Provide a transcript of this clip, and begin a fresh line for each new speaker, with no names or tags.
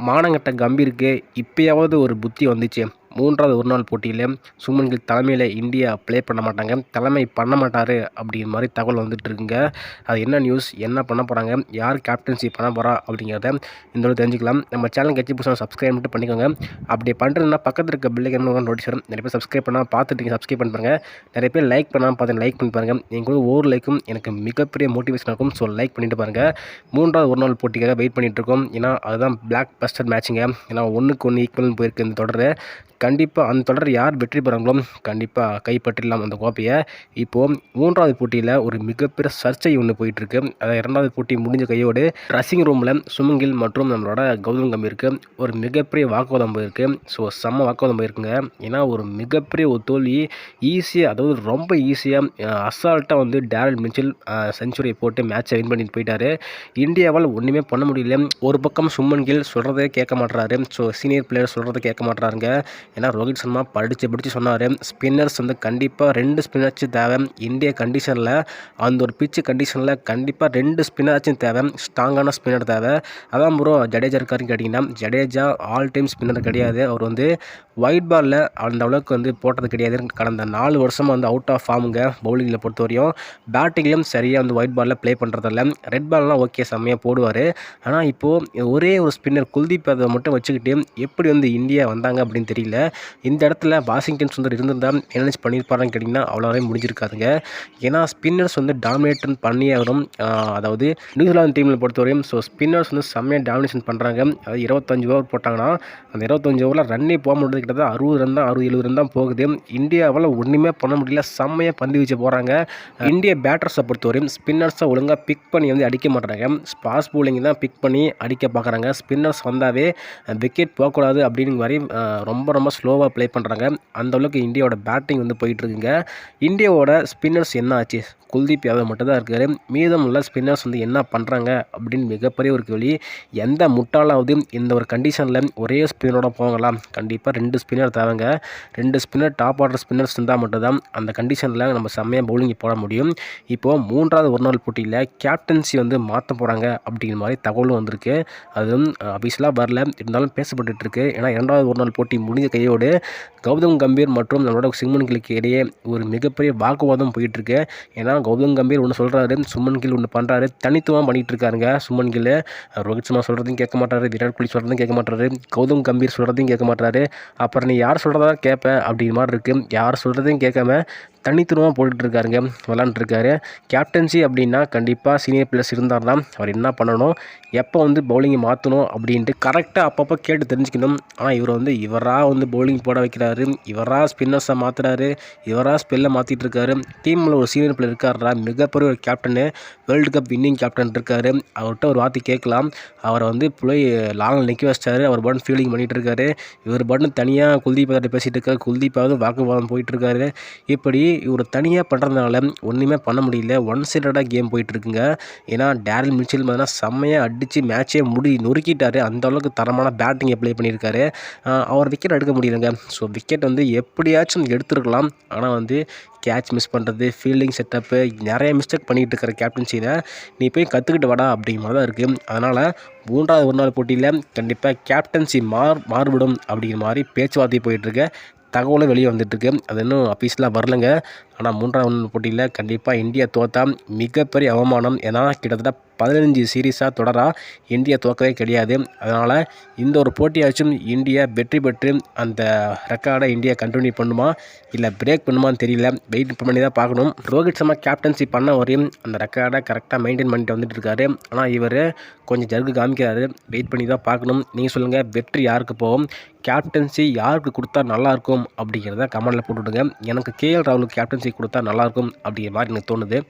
மானங்கெட்ட கம்பீருக்கு இப்பயாவது ஒரு புத்தி வந்துச்சு. 3வது ஒருநாள் போட்டியில சுப்மன் கில் தலைமையில இந்தியா ப்ளே பண்ண மாட்டாங்க. தலைமை பண்ண மாட்டாரு அப்படிங்கிற மாரி தகவல் வந்துட்டு இருக்குங்க. அது என்ன நியூஸ்? என்ன பண்ண போறாங்க? யார் கேப்டன்சி பண்ண போறா? அப்படிங்கிறத இந்த தெரிஞ்சுக்கலாம். நம்ம சேனலுக்கு எச்சி புதுசா சப்ஸ்கிரைப் மட்டும் பண்ணிக்கோங்க. அப்படி பண்ணுறதுனா பக்கத்துல இருக்க பெல் ஐகான் நோட்டிஃபிகேஷன் வரும். நிறைய பேர் சப்ஸ்கிரைப் பண்ணாம பார்த்துட்டு சப்ஸ்கிரைப் பண்ணி பாருங்க. நிறைய பேர் லைக் பண்ணாம பார்த்து லைக் பண்ணி பாருங்க. எங்களுக்கு ஒவ்வொரு லைக்கும் எனக்கு மிகப்பெரிய மோட்டிவேஷன் இருக்கும். ஸோ லைக் பண்ணிட்டு பாருங்க. 3வது ஒருநாள் போட்டிக்காக வெயிட் பண்ணிட்டு இருக்கோம். ஏன்னா அதுதான் பிளாக் பஸ்டர் மேட்சுங்க. ஏன்னா 1க்கு 1 ஈக்குவல்னு போயிருக்கு இந்த தொடர். கண்டிப்பாக அந்த தொடர் யார் வெற்றி பெறாங்களோ கண்டிப்பாக கைப்பற்றிடலாம் அந்த கோப்பையை. இப்போது 3வது போட்டியில் ஒரு மிகப்பெரிய சர்ச்சை ஒன்று போயிட்டுருக்கு. அதாவது 2வது போட்டி முடிஞ்ச கையோடு ட்ரெஸ்ஸிங் ரூமில் சுமன் கில் மற்றும் நம்மளோட கௌதம் கம்பீருக்கு ஒரு மிகப்பெரிய வாக்குவாதம் போயிருக்கு. ஸோ செம்ம வாக்குவாதம் போயிருக்குங்க. ஏன்னா ஒரு மிகப்பெரிய ஒரு தோல்வி ஈஸியாக, அதாவது ரொம்ப ஈஸியாக அசால்ட்டாக வந்து டேரல் மிச்சல் செஞ்சுரியை போட்டு மேட்சை வின் பண்ணிட்டு போயிட்டாரு. இந்தியாவால் ஒன்றுமே பண்ண முடியல. ஒரு பக்கம் சுமன் கில் சொல்கிறதே கேட்க மாட்டுறாரு. ஸோ சீனியர் பிளேயர் சொல்கிறத கேட்க மாட்டுறாருங்க. ஏன்னா ரோஹித் சர்மா படித்து சொன்னார், ஸ்பின்னர்ஸ் வந்து கண்டிப்பாக 2 ஸ்பின்னர்ஸும் தேவை. இந்திய கண்டிஷனில் அந்த ஒரு பிச்சு கண்டிஷனில் கண்டிப்பாக 2 ஸ்பின்னராச்சும் தேவை. ஸ்ட்ராங்கான ஸ்பின்னர் தேவை. அதான் ப்ரோ ஜடேஜா இருக்காருன்னு கேட்டிங்கன்னா, ஜடேஜா ஆல் டைம் ஸ்பின்னர் கிடையாது. அவர் வந்து ஒயிட் பாலில் அந்த அளவுக்கு வந்து போட்டது கிடையாது. கடந்த 4 வருஷமாக வந்து அவுட் ஆஃப் ஃபார்முங்க பவுலிங்கில் பொறுத்தவரையும். பேட்டிங்லேயும் சரியாக வந்து ஒயிட் பாலில் ப்ளே பண்ணுறதில்ல. ரெட் பால்லாம் ஓகே செம்மையாக போடுவார். ஆனால் இப்போது ஒரே ஒரு ஸ்பின்னர் குல்தீப் யாதவை மட்டும் வச்சுக்கிட்டு எப்படி வந்து இந்தியா வந்தாங்க அப்படின்னு தெரியல. இந்த இடத்துல வாஷிங்டன் சுந்தர் இருந்திருந்தால் மேனேஜ் பண்ணியிருப்பாருன்னு கேட்டிங்கன்னா அவ்வளோவே முடிஞ்சிருக்காதுங்க. ஏன்னா ஸ்பின்னர்ஸ் வந்து டாமினேட் பண்ணியே வரும். அதாவது நியூசிலாந்து டீமில் பொறுத்தவரையும் ஸோ ஸ்பின்னர்ஸ் வந்து செம்மையாக டாமினேஷன் பண்ணுறாங்க. அதாவது 25 ஓவர் போட்டாங்கன்னா அந்த 25 ஓவரில் ரன்னே போக முடியாது. கிட்டத்தட்ட 60 ரன் தான், 60-70 ரன் தான் போகுது. இந்தியாவால் ஒன்றுமே பண்ண முடியல. செம்மையாக பந்து வீச்சு போகிறாங்க. இந்திய பேட்டர்ஸை பொறுத்தவரையும் ஸ்பின்னர்ஸை ஒழுங்காக பிக் பண்ணி வந்து அடிக்க மாட்டாங்க. ஃபாஸ்ட் பவுலிங் தான் பிக் பண்ணி அடிக்க பார்க்குறாங்க. ஸ்பின்னர்ஸ் வந்தாவே விக்கெட் போகக்கூடாது அப்படின்னு மாதிரி ரொம்ப ஸ்லோவாக ப்ளே பண்ணுறாங்க. அந்தளவுக்கு இந்தியாவோட பேட்டிங் வந்து போயிட்டுருக்குங்க. இந்தியாவோட ஸ்பின்னர்ஸ் என்ன ஆச்சு? குல்தீப் யாதவ் மட்டும் தான் இருக்கார். மீதம் உள்ள ஸ்பின்னர்ஸ் வந்து என்ன பண்ணுறாங்க அப்படின்னு மிகப்பெரிய ஒரு கேள்வி. எந்த முட்டாளாவது இந்த ஒரு கண்டிஷனில் ஒரே ஸ்பின்னரோட போகலாம்? கண்டிப்பாக 2 ஸ்பின்னர் தேவைங்க. 2 ஸ்பின்னர் டாப் ஆர்டர் ஸ்பின்னர்ஸ் இருந்தால் மட்டும்தான் அந்த கண்டிஷனில் நம்ம செம்மையாக பவுலிங் போட முடியும். இப்போது 3வது ஒருநாள் போட்டியில் கேப்டன்சி வந்து மாற்ற போகிறாங்க அப்படிங்கிற மாதிரி தகவலும் வந்திருக்கு. அதுவும் அபிஷியலாக வரல, இருந்தாலும் பேசப்பட்டு இருக்கு. ஏன்னா 2வது ஒருநாள் போட்டி முடிஞ்ச கையோடு கௌதம் கம்பீர் மற்றும் நம்மளோட சுப்மன் கில்லுக்கு இடையே ஒரு மிகப்பெரிய வாக்குவாதம் போயிட்டுருக்கு. ஏன்னா கௌதம் கம்பீர் ஒன்று சொல்கிறாரு, சுப்மன் கில் ஒன்று பண்ணுறாரு. தனித்துவமாக பண்ணிகிட்டு இருக்காருங்க சுப்மன் கில். ரோஹித் சர்மா சொல்கிறதையும் கேட்க மாட்டாரு, விராட் கோலி சொல்கிறதையும் கேட்க மாட்டாரு, கௌதம் கம்பீர் சொல்கிறதையும் கேட்க மாட்டாரு. அப்புறம் நீ யார் சொல்கிறதா கேட்பேன் அப்படிங்கிற மாதிரி இருக்குது. யார் சொல்கிறதையும் கேட்காம தனித்துவமாக போட்டுட்ருக்காருங்க, விளாண்டுருக்காரு. கேப்டன்சி அப்படின்னா கண்டிப்பாக சீனியர் பிளேயர்ஸ் இருந்தால் தான் அவர் என்ன பண்ணணும், எப்போ வந்து பவுலிங்கை மாற்றணும் அப்படின்ட்டு கரெக்டாக அப்பப்போ கேட்டு தெரிஞ்சுக்கணும். ஆனால் இவர் வந்து இவராக வந்து பவுலிங் போட வைக்கிறாரு, இவராக ஸ்பின்னர்ஸை மாற்றுறாரு, இவராக ஸ்பெல்லை மாற்றிட்டு இருக்காரு. டீமில் ஒரு சீனியர் பிளேயர் இருக்காரா, மிகப்பெரிய ஒரு captain, world cup winning captain இருக்காரு. அவர்கிட்ட ஒரு வார்த்தை கேட்கலாம். அவரை வந்து போய் லாங்கில் நிற்க வச்சிட்டாரு. அவர் பாட்டு ஃபீல்டிங் பண்ணிகிட்டு இருக்காரு. இவர் பாட்டு தனியாக குல்தீப் யாதவ் பேசிகிட்டு இருக்காரு. குல்தீப்பாவது வாக்குவாதம் போயிட்டுருக்காரு. இப்படி இவர் தனியாக பண்ணுறதுனால ஒன்றுமே பண்ண முடியல. ஒன் சைடடாக கேம் போயிட்டுருக்குங்க. ஏன்னா டேரல் மிச்சல் பார்த்தீங்கன்னா செம்மையாக அடித்து மேட்சே நொறுக்கிட்டார். அந்த அளவுக்கு தரமான பேட்டிங்கை ப்ளே பண்ணியிருக்காரு. அவர் விக்கெட் எடுக்க முடியலைங்க. ஸோ விக்கெட் வந்து எப்படியாச்சும் எடுத்துருக்கலாம். ஆனால் வந்து கேட்ச் மிஸ் பண்ணுறது, ஃபீல்டிங் செட்டப்பு, நிறைய மிஸ்டேக் பண்ணிகிட்டு இருக்கிற கேப்டன்சியில் நீ போய் கற்றுக்கிட்டு வாடா அப்படிங்கிற மாதிரி தான் இருக்குது. அதனால் 3வது ஒருநாள் போட்டியில் கண்டிப்பாக கேப்டன்சி மாறுபடும் அப்படிங்கிற மாதிரி பேச்சுவார்த்தை போயிட்டுருக்கு. தகவலும் வெளியே வந்துட்டுருக்கு. அது இன்னும் அஃபீஷியலாக வரலைங்க. ஆனால் 3வது போட்டியில் கண்டிப்பாக இந்தியா தோற்றா மிகப்பெரிய அவமானம். ஏன்னா கிட்டத்தட்ட 15 சீரீஸாக தொடராக இந்தியா தோற்கவே கிடையாது. அதனால் இந்த ஒரு போட்டியாச்சும் இந்தியா வெற்றி பெற்று அந்த ரெக்கார்டை இந்தியா கண்டினியூ பண்ணுமா இல்லை பிரேக் பண்ணுமான்னு தெரியல. வெயிட் பண்ணி தான் பார்க்கணும். ரோஹித் சர்மா கேப்டன்சி பண்ண வரையும் அந்த ரெக்கார்டை கரெக்டாக மெயின்டைன் பண்ணிட்டு வந்துட்டு இருக்காரு. ஆனால் இவர் கொஞ்சம் ஜர்கு காமிக்கிறாரு. வெயிட் பண்ணி தான் பார்க்கணும். நீங்கள் சொல்லுங்கள், வெற்றி யாருக்கு போகும், கேப்டன்சி யாருக்கு கொடுத்தா நல்லாயிருக்கும் அப்படிங்கிறத கமெண்டில் போட்டுவிடுங்க. எனக்கு கேஎல் ராகுலுக்கு கேப்டன்சி கொடுத்தா நல்லாயிருக்கும் அப்படிங்கிற மாதிரி எனக்கு தோணுது.